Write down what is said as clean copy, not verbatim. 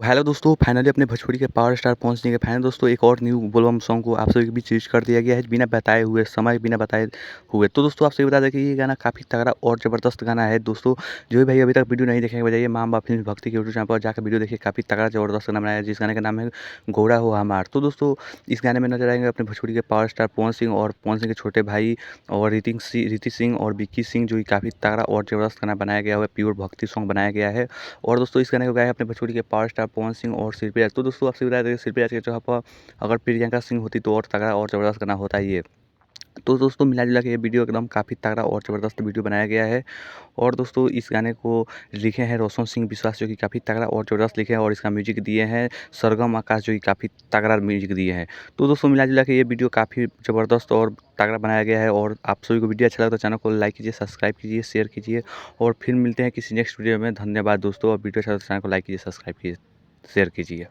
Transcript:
Hello दोस्तों, finally अपने भोजपुरी के पावर स्टार पहुँच गए। फाइनली दोस्तों एक और न्यू बोलबम सॉन्ग को आप सभी के बीच रिलीज़ कर दिया गया है, बिना बताए हुए समय, बिना बताए हुए। तो दोस्तों आप सभी बता दें कि ये गाना काफ़ी तगड़ा और ज़बरदस्त गाना है दोस्तों। जो भी भाई अभी तक वीडियो नहीं देखे बजाइए माँ बाप फिल्म भक्ति के यूट्यूब चैनल पर जाकर वीडियो देखिए, काफ़ी तगड़ा ज़बरदस्त गाना बनाया है, जिस गाने का नाम है घोड़ा हो हमार। तो दोस्तों इस गाने में नज़र आएँगे अपने भोजपुरी के पावर स्टार पवन सिंह और पवन सिंह के छोटे भाई और रिति सिंह और विक्की सिंह, जो कि काफ़ी तगड़ा और ज़बरदस्त गाना बनाया गया हुआ है, प्योर भक्ति सॉन्ग बनाया गया है। और दोस्तों इस गाने को गाया है अपने भोजपुरी के पावर स्टार पवन सिंह और शिल्पी राज। तो दोस्तों आपसे बता दें शिल्पी राज की जगह पर अगर प्रियंका सिंह होती तो और तगड़ा और ज़बरदस्त गाना होता ये। तो दोस्तों मिला-जुला के ये वीडियो एकदम काफ़ी तगड़ा और ज़बरदस्त वीडियो बनाया गया है। और दोस्तों इस गाने को लिखे हैं रोशन सिंह विश्वास, जो कि काफ़ी तगड़ा और ज़बरदस्त लिखे हैं, और इसका म्यूज़िक दिए हैं सरगम आकाश, जो कि काफ़ी तगड़ा म्यूज़िक दिए हैं। तो दोस्तों मिला-जुला के ये वीडियो काफ़ी ज़बरदस्त और तगड़ा बनाया गया है। और आप सभी को वीडियो अच्छा लगा तो चैनल को लाइक कीजिए, सब्सक्राइब कीजिए, शेयर कीजिए और फिर मिलते हैं किसी नेक्स्ट वीडियो में। धन्यवाद दोस्तों, और वीडियो अच्छा लगा तो चैनल को लाइक कीजिए, सब्सक्राइब कीजिए, शेयर कीजिए।